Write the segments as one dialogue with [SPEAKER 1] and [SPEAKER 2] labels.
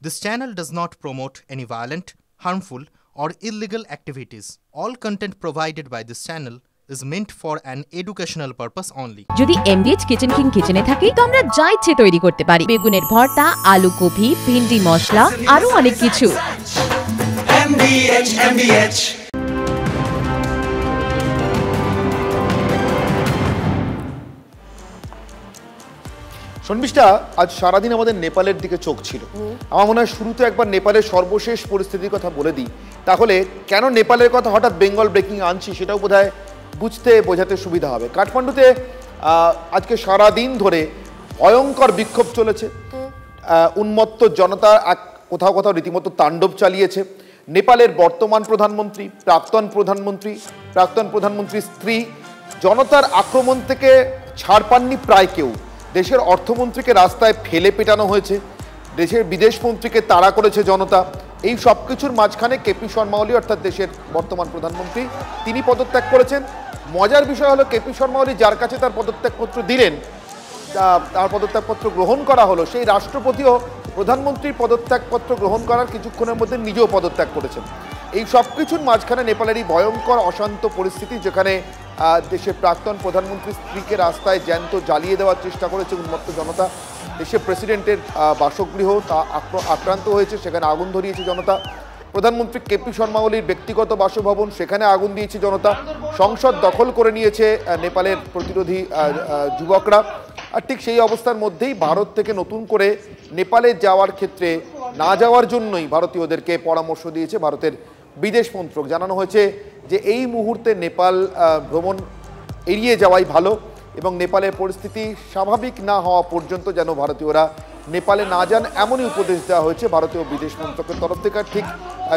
[SPEAKER 1] This channel does not promote any violent, harmful, or illegal activities. All content provided by this channel is meant for an educational purpose only.
[SPEAKER 2] যদি এমবিএচ kitchen king কিচেনে থাকে তো আমরা যা ইচ্ছে তৈরি করতে পারি। বেগুনের ভর্তা, আলু কপি, ভিন্ডি মশলা, আরো অনেক কিছু।
[SPEAKER 3] MBH শর্মিষ্ঠা, আজ সারাদিন আমাদের নেপালের দিকে চোখ ছিল। আমার মনে হয় শুরুতে একবার নেপালের সর্বশেষ পরিস্থিতির কথা বলে দিই, তাহলে কেন নেপালের কথা হঠাৎ বেঙ্গল ব্রেকিং আনছি সেটাও বোধহয় বোঝাতে সুবিধা হবে। কাঠমান্ডুতে আজকে সারাদিন ধরে ভয়ঙ্কর বিক্ষোভ চলেছে। উন্মত্ত জনতা কোথাও কোথাও রীতিমতো তাণ্ডব চালিয়েছে। নেপালের বর্তমান প্রধানমন্ত্রী, প্রাক্তন প্রধানমন্ত্রীর স্ত্রী জনতার আক্রমণ থেকে ছাড় পাননি প্রায় কেউ। দেশের অর্থমন্ত্রীকে রাস্তায় ফেলে পেটানো হয়েছে, দেশের বিদেশমন্ত্রীকে তাড়া করেছে জনতা। এই সব কিছুর মাঝখানে কেপি শর্মা ওলি অর্থাৎ দেশের বর্তমান প্রধানমন্ত্রী তিনি পদত্যাগ করেছেন। মজার বিষয় হলো কেপি শর্মা ওলি যার কাছে তার পদত্যাগপত্র দিলেন, তার পদত্যাগপত্র গ্রহণ করা হলো, সেই রাষ্ট্রপতিও প্রধানমন্ত্রীর পদত্যাগপত্র গ্রহণ করার কিছুক্ষণের মধ্যে নিজেও পদত্যাগ করেছেন। এই সব কিছুর মাঝখানে নেপালের এই ভয়ঙ্কর অশান্ত পরিস্থিতি, যেখানে দেশের প্রাক্তন প্রধানমন্ত্রীর স্ত্রীকে রাস্তায় জ্যান্ত জ্বালিয়ে দেওয়ার চেষ্টা করেছে উন্মত্ত জনতা। দেশের প্রেসিডেন্টের বাসগৃহ আক্রান্ত হয়েছে, সেখানে আগুন ধরিয়েছে জনতা। প্রধানমন্ত্রী কেপি শর্মা ওলির ব্যক্তিগত বাসভবন, সেখানে আগুন দিয়েছে জনতা। সংসদ দখল করে নিয়েছে নেপালের প্রতিরোধী যুবকরা। আর ঠিক সেই অবস্থার মধ্যেই ভারত থেকে নতুন করে নেপালে যাওয়ার ক্ষেত্রে না যাওয়ার জন্যই ভারতীয়দেরকে পরামর্শ দিয়েছে ভারতের বিদেশ মন্ত্রক। জানানো হয়েছে যে এই মুহূর্তে নেপাল ভ্রমণ এড়িয়ে যাওয়াই ভালো এবং নেপালের পরিস্থিতি স্বাভাবিক না হওয়া পর্যন্ত যেন ভারতীয়রা নেপালে না যান, এমনই উপদেশ দেওয়া হয়েছে ভারতীয় বিদেশ মন্ত্রকের তরফ থেকে। ঠিক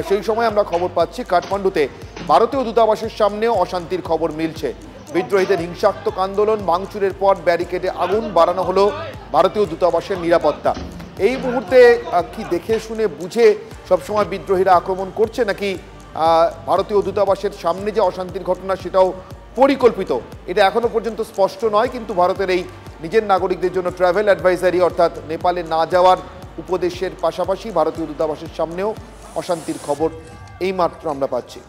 [SPEAKER 3] সেই সময় আমরা খবর পাচ্ছি কাঠমান্ডুতে ভারতীয় দূতাবাসের সামনেও অশান্তির খবর মিলছে। বিদ্রোহীদের হিংসাত্মক আন্দোলন, ভাঙচুরের পর ব্যারিকেডে আগুন, বাড়ানো হলো ভারতীয় দূতাবাসের নিরাপত্তা। এই মুহূর্তে কি দেখে শুনে বুঝে সবসময় বিদ্রোহীরা আক্রমণ করছে, নাকি ভারতীয় দূতাবাসের সামনে যে অশান্তির ঘটনা সেটাও পরিকল্পিত, এটা এখনো পর্যন্ত স্পষ্ট নয়। কিন্তু ভারতের এই নিজের নাগরিকদের জন্য ট্রাভেল অ্যাডভাইজারি অর্থাৎ নেপালে না যাওয়ার উপদেশের পাশাপাশি ভারতীয় দূতাবাসের সামনেও অশান্তির খবর এইমাত্র আমরা পাচ্ছি।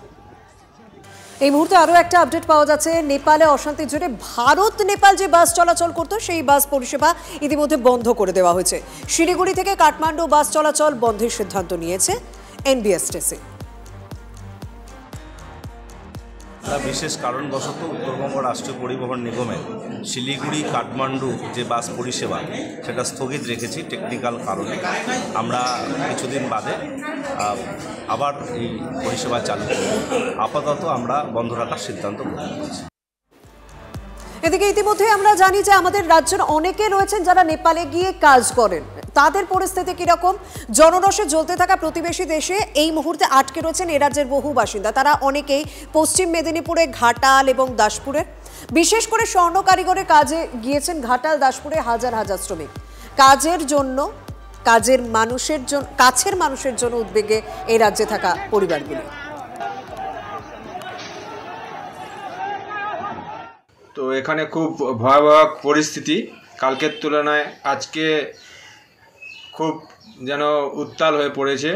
[SPEAKER 4] এই মুহূর্তে আরও একটা আপডেট পাওয়া যাচ্ছে। নেপালে অশান্তির জন্য ভারত নেপাল যে বাস চলাচল করতো সেই বাস পরিষেবা ইতিমধ্যে বন্ধ করে দেওয়া হয়েছে। শিলিগুড়ি থেকে কাঠমান্ডু বাস চলাচল বন্ধের সিদ্ধান্ত নিয়েছে এনবিএসটিসি।
[SPEAKER 5] বিশেষ কারণবশত উত্তরবঙ্গ রাষ্ট্রীয় পরিবহন নিগমের শিলিগুড়ি কাঠমান্ডু যে বাস পরিষেবা সেটা স্থগিত রেখেছি টেকনিক্যাল কারণে। আমরা কিছুদিন বাদে আবার এই পরিষেবা চালু করব। আপাতত আমরা বন্ধ রাখার সিদ্ধান্ত গ্রহণ করেছি।
[SPEAKER 4] এদিকে ইতিমধ্যে আমরা জানি যে আমাদের রাজ্যের অনেকে রয়েছেন যারা নেপালে গিয়ে কাজ করেন, তাদের পরিস্থিতি কিরকম? জনরসে জ্বলতে থাকা প্রতিবেশী দেশে এই মুহূর্তে আটকে রয়েছেন এ রাজ্যের বহু বাসিন্দা। তারা অনেকেই পশ্চিম মেদিনীপুরে, ঘাটাল এবং দাসপুরের, বিশেষ করে স্বর্ণ কারিগরের কাজে গিয়েছেন ঘাটাল দাসপুরে হাজার হাজার শ্রমিক। কাছের মানুষের জন্য উদ্বেগে এই রাজ্যে থাকা পরিবারগুলি।
[SPEAKER 6] তো এখানে খুব ভয়াবহ পরিস্থিতি, কালকের তুলনায় আজকে খুব যেন উত্তাল হয়ে পড়েছে।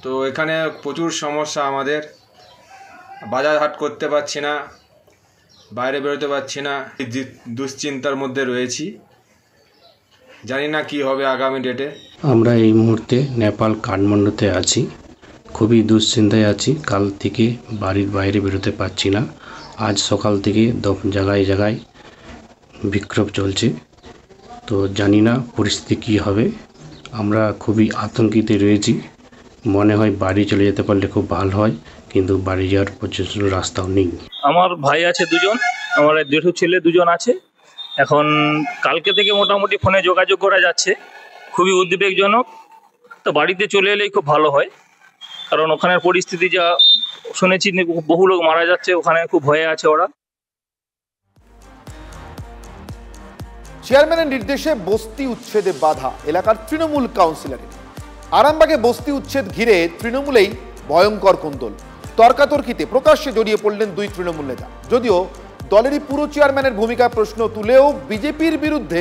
[SPEAKER 6] তো এখানে প্রচুর সমস্যা, আমাদের বাজার হাট করতে পারছি না, বাইরে বেরোতে পারছি না, দুশ্চিন্তার মধ্যে রয়েছি, জানি না কি হবে আগামী ডেটে।
[SPEAKER 7] আমরা এই মুহূর্তে নেপাল কাঠমান্ডুতে আছি, খুবই দুশ্চিন্তায় আছি। কাল থেকে বাড়ির বাইরে বেরোতে পারছি না। আজ সকাল থেকে জায়গায় জায়গায় বিক্ষোভ চলছে, তো জানি না পরিস্থিতি কী হবে। আমরা খুবই আতঙ্কিত রয়েছি, মনে হয় বাড়ি চলে যেতে পারলে খুব ভালো হয়, কিন্তু বাড়ি যাওয়ার পর্যন্ত রাস্তাও নেই।
[SPEAKER 8] আমার ভাই আছে দুজন, আমার জেঠু ছেলে দুজন আছে। এখন কালকে থেকে মোটামুটি ফোনে যোগাযোগ করা যাচ্ছে, খুবই উদ্বেগজনক। তো বাড়িতে চলে এলেই খুব ভালো হয়, কারণ ওখানের পরিস্থিতি যা শুনেছি বহু লোক মারা যাচ্ছে, ওখানে খুব ভয়ে আছে ওরা।
[SPEAKER 3] চেয়ারম্যানের নির্দেশে বস্তি উচ্ছেদে বাধা এলাকার তৃণমূল কাউন্সিলরের। আরামবাগে বস্তি উচ্ছেদ ঘিরে তৃণমূলেই ভয়ঙ্কর কোন্দল। তর্কাতর্কিতে প্রকাশ্যে জড়িয়ে পড়লেন দুই তৃণমূল নেতা। যদিও দলেরই পুরো চেয়ারম্যানের ভূমিকা প্রশ্ন তুলেও বিজেপির বিরুদ্ধে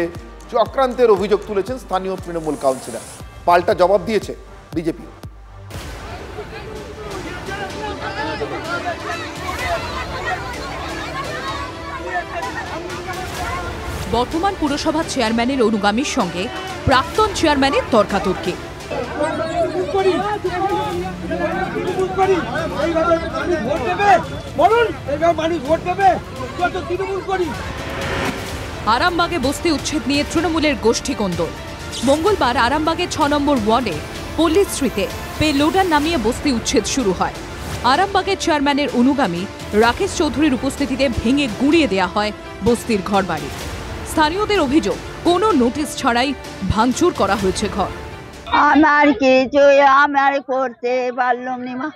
[SPEAKER 3] চক্রান্তের অভিযোগ তুলেছেন স্থানীয় তৃণমূল কাউন্সিলর। পাল্টা জবাব দিয়েছে বিজেপি।
[SPEAKER 2] বর্তমান পুরসভা চেয়ারম্যানের অনুগামীর সঙ্গে প্রাক্তন চেয়ারম্যানের তর্কাতর্কি। আরামবাগে বস্তি উচ্ছেদ নিয়ে তৃণমূলের গোষ্ঠী কোন্দল। মঙ্গলবার আরামবাগের 6 নম্বর ওয়ার্ডে পল্লীশ্রীতে পে লোডার নামিয়ে বস্তি উচ্ছেদ শুরু হয়। আরামবাগের চেয়ারম্যানের অনুগামী রাকেশ চৌধুরীর উপস্থিতিতে ভেঙে গুঁড়িয়ে দেওয়া হয় বস্তির ঘরবাড়ি। স্থানীয়দের অভিযোগ, কোনো নোটিশ ছাড়াই ভাঙচুর করা হয়েছে ঘর।
[SPEAKER 9] আমার কিছু আমার করতে পারলাম না,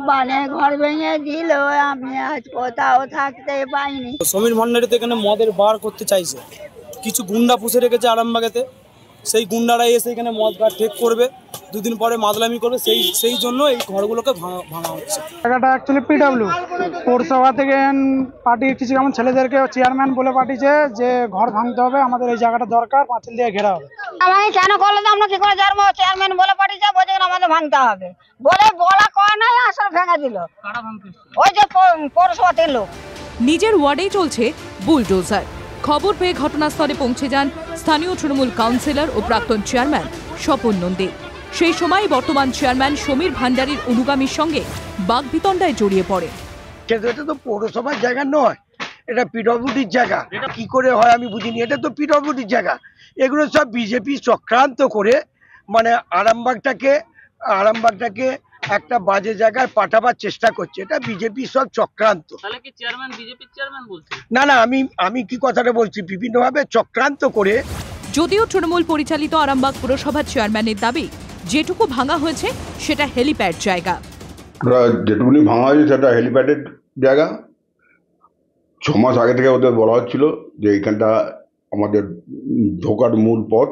[SPEAKER 9] মানে ঘর ভেঙে দিল, আমি আজ কোথাও থাকতে পাইনি।
[SPEAKER 10] সমীর ভান্ডারী তো এখানে মদের বার করতে চাইছে, কিছু গুন্ডা পুষে রেখেছে আরামবাগেতে, সেই গুন্ডারা এসে এখানে মদ বার ঠেক করবে, দুদিন পরে মাদলামি করবে, সেই জন্য এই ঘরগুলোকে ভাঙা হচ্ছে।
[SPEAKER 11] জায়গাটা অ্যাকচুয়ালি পিডব্লিউ পৌরসভা থেকে পার্টি কিছু যেমন ছেলেদেরকে চেয়ারম্যান বলে পাঠিয়েছে যে ঘর ভাঙতে হবে, আমাদের এই জায়গাটা দরকার, পাঁচিল দিয়ে ঘেরা হবে।
[SPEAKER 9] আমাকে কেন করলে তো আমরা কি করে জানবো? চেয়ারম্যান বলে পাঠিয়েছে, বলছে আমাদের ভাঙতে হবে বলে বলা কয় নাই, আসলে ভেঙে দিল ওই যে পৌরসভাতে লোক।
[SPEAKER 2] নিজের ওয়ার্ডেই চলছে বুলডোজার। খবর পেয়ে ঘটনাস্থলে পৌঁছে যান স্থানীয় তৃণমূল কাউন্সিলর ও প্রাক্তন চেয়ারম্যান স্বপন নন্দী। সেই সময় বর্তমান চেয়ারম্যান সমীর ভান্ডারীর অনুগামীর সঙ্গে বাগবিতণ্ডায় জড়িয়ে পড়ে।
[SPEAKER 12] কিন্তু এটা তো পৌরসভার জায়গা নয়, এটা পিডব্লিউডির জায়গা। এটা কি করে হয় আমি বুঝিনি, এটা তো পিডব্লিউডির জায়গা। এগুলো সব বিজেপি চক্রান্ত করে মানে আরামবাগটাকে একটা বাজে জায়গায় পাঠাবার চেষ্টা করছে। এটা বিজেপি সব চক্রান্ত।
[SPEAKER 8] তাহলে কি চেয়ারম্যান বিজেপির চেয়ারম্যান বলছে?
[SPEAKER 12] না না, আমি কি কথাটা বলছি, বিভিন্নভাবে চক্রান্ত করে।
[SPEAKER 2] যদিও তৃণমূল পরিচালিত আরামবাগ পুরসভার চেয়ারম্যানের দাবি, যেটুকু ভাঙা হয়েছে সেটা হেলিপ্যাড জায়গা।
[SPEAKER 13] যেটুকুনি ভাঙা হয়েছে সেটা হেলিপ্যাডের জায়গা। 6 মাস আগে থেকে ওদের বলা হচ্ছিল যে এইখানটা আমাদের ঢোকার মূল পথ,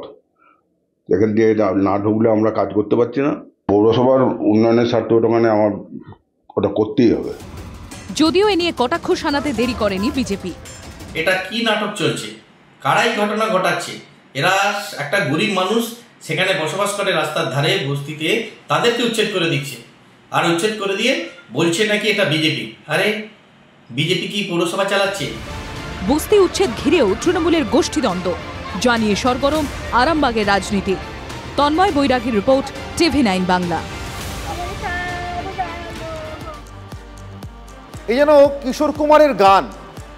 [SPEAKER 13] এখান দিয়ে না ঢুকলে আমরা কাজ করতে পারছি না। পৌরসভার উন্নয়নের স্বার্থে ওখানে আমার ওটা করতেই হবে।
[SPEAKER 2] যদিও এ নিয়ে কটাক্ষ শানাতে দেরি করেনি বিজেপি।
[SPEAKER 14] এটা কি নাটক চলছে, কারাই ঘটনা ঘটাচ্ছে? এরা একটা গরিব মানুষ সেখানে বসবাস করে রাস্তার ধারে বস্তিতে, তাদেরকে উচ্ছেদ করে দিচ্ছে, আর উচ্ছেদ করে দিয়ে বলছে নাকি এটা বিজেপি। আরে বিজেপি কি পৌরসভা চালাচ্ছে?
[SPEAKER 2] বস্তি উচ্ছেদ ঘিরেও তৃণমূলের গোষ্ঠীদ্বন্দ্ব, জানিয়ে সরগরম আরামবাগের রাজনীতি। তন্ময় বৈরাগীর রিপোর্ট, TV9 বাংলা।
[SPEAKER 3] এই যেন কিশোর কুমারের গান,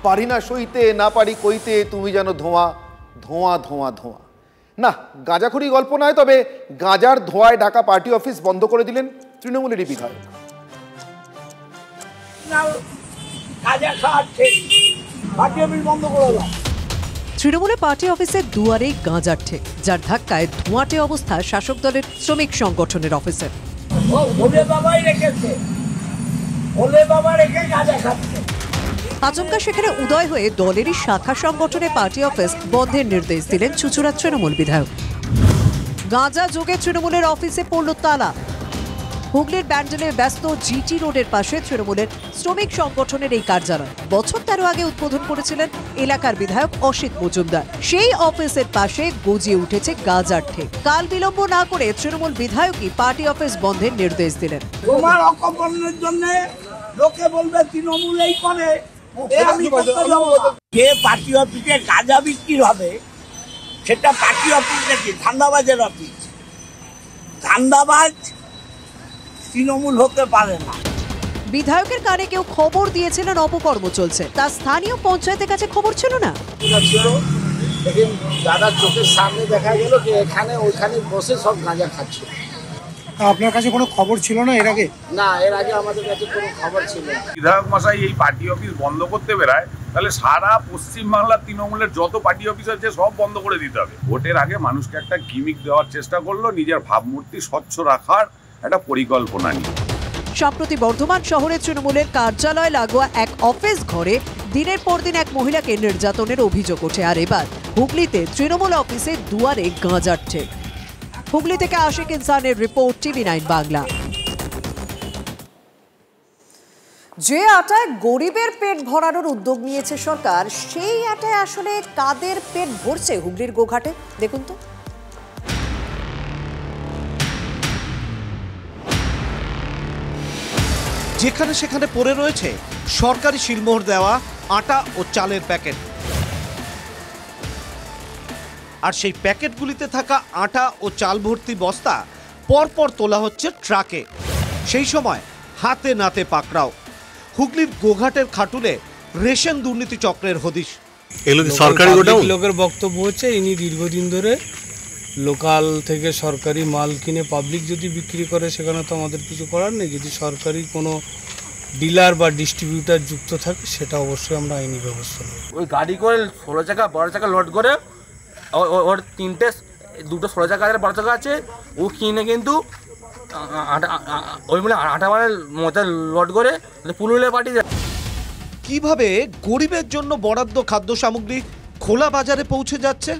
[SPEAKER 3] পারি না সইতে না পারি কইতে, তুমি যেন ধোঁয়া ধোঁয়া ধোঁয়া ধোঁয়া। না, গাঁজাখড়ি গল্প নয়, তবে গাঁজার ধোঁয়ায় ঢাকা পার্টি অফিস বন্ধ করে দিলেন তৃণমূলেরই বিধায়ক।
[SPEAKER 4] তৃণমূলের পার্টি অফিসের দুয়ারেই গাঁজার ঠেক, যার ধাক্কায় ধোঁয়াটে অবস্থা শাসক দলের শ্রমিক সংগঠনের অফিসের। আচমকা সেখানে উদয় হয়ে দলেরই শাখা সংগঠনের পার্টি অফিস বন্ধের নির্দেশ দিলেন চুঁচুড়া তৃণমূল বিধায়ক। গাঁজা যোগে তৃণমূলের অফিসে পড়ল তালা। হুগলির ব্যান্ডেলে ব্যস্ত জিটি রোডের পাশে তৃণমূলের শ্রমিক সংগঠনের এই কার্যালয় বছর 13 আগে উদ্বোধন করেছিলেন এলাকার বিধায়ক অসিত মজুমদার। সেই অফিসের পাশে গজিয়ে উঠেছে গাঁজার ঠেক। কাল বিলম্ব না করে তৃণমূল বিধায়কই পার্টি অফিস বন্ধের নির্দেশ দিলেন।
[SPEAKER 15] তোমার অকর্মের জন্য লোকে বলবে তৃণমূল এই করে, যে পার্টি অফিসে গাঁজা বিক্রি হবে সেটা পার্টি অফিস নাকি ধান্দাবাজের অফিস? ধান্দাবাজ তৃণমূল হতে পারে না।
[SPEAKER 4] বিধায়কের কানে কেউ খবর দিয়েছিলেন অপকর্ম চলছে, তা স্থানীয় পঞ্চায়েতের কাছে খবর ছিল না।
[SPEAKER 15] দাদার চোখের সামনে দেখা গেল যে এখানে ওইখানে বসে সব গাঁজা খাচ্ছে।
[SPEAKER 11] আপনার কাছে কোনো খবর ছিল না এর আগে?
[SPEAKER 15] না, এর আগে আমাদের কাছে কোনো খবর ছিল না।
[SPEAKER 16] বিধায়ক মশাই এই পার্টি অফিস বন্ধ করতে বেড়ায়, তাহলে সারা পশ্চিমবাংলার তৃণমূলের যত পার্টি অফিস আছে সব বন্ধ করে দিতে হবে। ভোটের আগে মানুষকে একটা গিমিক দেওয়ার চেষ্টা করলো, নিজের ভাবমূর্তি স্বচ্ছ রাখার একটা পরিকল্পনা নিয়ে।
[SPEAKER 4] সম্প্রতি বর্ধমান শহরে তৃণমূলের কার্যালয় লাগোয়া এক অফিস ঘরে দিনের পর দিন এক মহিলাকে নির্যাতনের অভিযোগ ওঠে। আর এবার হুগলিতে তৃণমূল অফিসের দুয়ারে গাঁজার ঠেক। হুগলি থেকে আশিক ইনসানের রিপোর্ট, TV9 বাংলা। যে আটায় গরিবের পেট ভরানোর উদ্যোগ নিয়েছে সরকার, সেই আটায় আসলে কাদের পেট ভরছে হুগলির গোঘাটে? দেখুন তো।
[SPEAKER 17] যেখানে সেখানে পড়ে রয়েছে সরকারি সিলমোহর দেওয়া আটা ও চালের প্যাকেট। আর সেই প্যাকেটগুলিতে থাকা আটা ও চাল ভর্তি বস্তা পরপর তোলা হচ্ছে ট্রাকে। সেই সময় হাতে নাতে পাকড়াও। হুগলির গোঘাটের খাটুলে রেশন দুর্নীতি চক্রের হদিশ।
[SPEAKER 18] সরকারি লোকের বক্তব্য হচ্ছে ইনি দীর্ঘদিন ধরে লোকাল থেকে সরকারি মাল কিনে পাবলিক যদি বিক্রি করে সেখানে তো আমাদের কিছু করার নেই। যদি সরকারি কোনো ডিলার বা ডিস্ট্রিবিউটার যুক্ত থাকে সেটা অবশ্যই আমরা আইনি ব্যবস্থা নেব।
[SPEAKER 19] ওই গাড়ি করে 16 চাকা 12 চাকা লোড করে ওর দুটো 16 চাকা আর 12 চাকা আছে, ও কিনে কিন্তু ওই মানে আটা মানে মজা লোড করে পুরুলিয়া পাঠিয়ে যায়।
[SPEAKER 17] কিভাবে গরিবের জন্য বরাদ্দ খাদ্য সামগ্রী খোলা বাজারে পৌঁছে যাচ্ছে?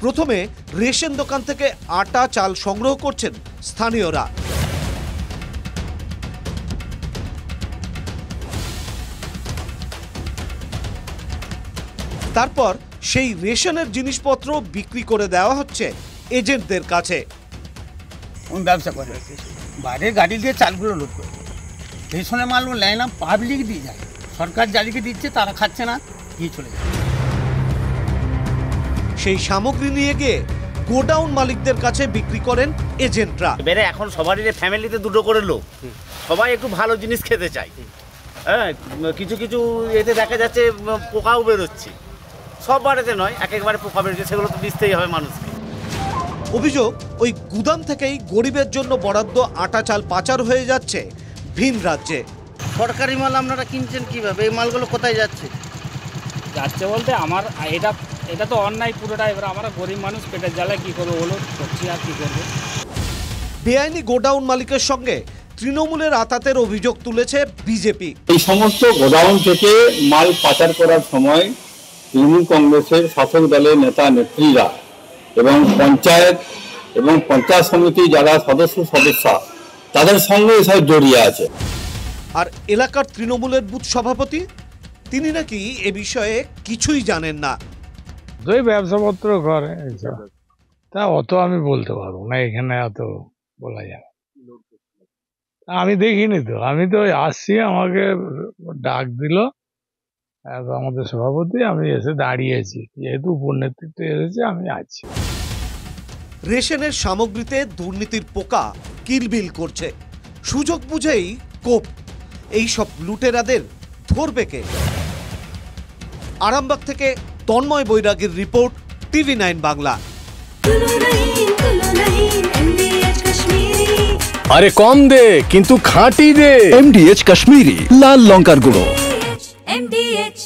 [SPEAKER 17] প্রথমে রেশন দোকান থেকে আটা চাল সংগ্রহ করছেন স্থানীয়রা। তারপর সেই রেশনের জিনিসপত্র বিক্রি করে দেওয়া হচ্ছে এজেন্টদের কাছে।
[SPEAKER 15] ব্যবসা করে বাইরের গাড়ি দিয়ে চালগুলো লোড করে রেশনের মাল নেয় না, পাবলিক দিয়ে যায়। সরকার যাদেরকে দিচ্ছে তারা খাচ্ছে না, দিয়ে চলে যায়।
[SPEAKER 17] সেই সামগ্রী নিয়ে গিয়ে গোডাউন মালিকদের কাছে বিক্রি করেন এজেন্টরা।
[SPEAKER 20] এবারে এখন সবারই ফ্যামিলিতে দুটো করে লোক, সবাই একটু ভালো জিনিস খেতে চায়। হ্যাঁ, কিছু কিছু এতে দেখা যাচ্ছে পোকাও বেরোচ্ছে, সব বাড়িতে নয়, একেবারে পোকা বেরোচ্ছে, সেগুলো তো দিতেই হবে মানুষকে।
[SPEAKER 17] অভিযোগ, ওই গুদাম থেকেই গরিবের জন্য বরাদ্দ আটা চাল পাচার হয়ে যাচ্ছে ভিন রাজ্যে।
[SPEAKER 20] সরকারি মাল আপনারা কিনছেন কিভাবে? এই মালগুলো কোথায় যাচ্ছে?
[SPEAKER 21] যাচ্ছে বলতে আমার এটা তো অন্যায় পুরোটা। এবার আমরা গরিব মানুষ, পেটের জ্বালায় কী করবো বলো, করছি আর কী করবো।
[SPEAKER 17] বেআইনি গোডাউন মালিকের সঙ্গে তৃণমূলের আতাতের অভিযোগ তুলেছে বিজেপি।
[SPEAKER 22] এই সমস্ত গোডাউন থেকে মাল পাচার করার সময় তৃণমূল কংগ্রেসের শাসক দলের নেতা নেত্রীরা এবং পঞ্চায়েত এবং পঞ্চায়েত সমিতি যারা সদস্যা তাদের সঙ্গে এসব জড়িয়ে আছে।
[SPEAKER 17] আর এলাকার তৃণমূলের বুথ সভাপতি, তিনি নাকি এ বিষয়ে কিছুই জানেন না।
[SPEAKER 18] দুই ব্যবসাপত্র করে তা অত আমি বলতে পারবো না, এখানে এত বলা যাবে। আমি দেখিনি তো, আমি তো আসছি, আমাকে ডাক দিল আমাদের সভাপতি, আমি এসে দাঁড়িয়েছি, যেহেতু উপর নেতৃত্ব এসেছে আমি আছি।
[SPEAKER 17] রেশনের সামগ্রীতে দুর্নীতির পোকা কিলবিল করছে। সুযোগ বুঝেই কোপ। এই সব লুটেরাদের ধরবে কে? আরামবাগ থেকে তন্ময় বৈরাগীর রিপোর্ট, TV9 বাংলা।
[SPEAKER 23] আরে কম দে কিন্তু খাঁটি দে। MDH কাশ্মীরি লাল লঙ্কার গুঁড়ো। MDH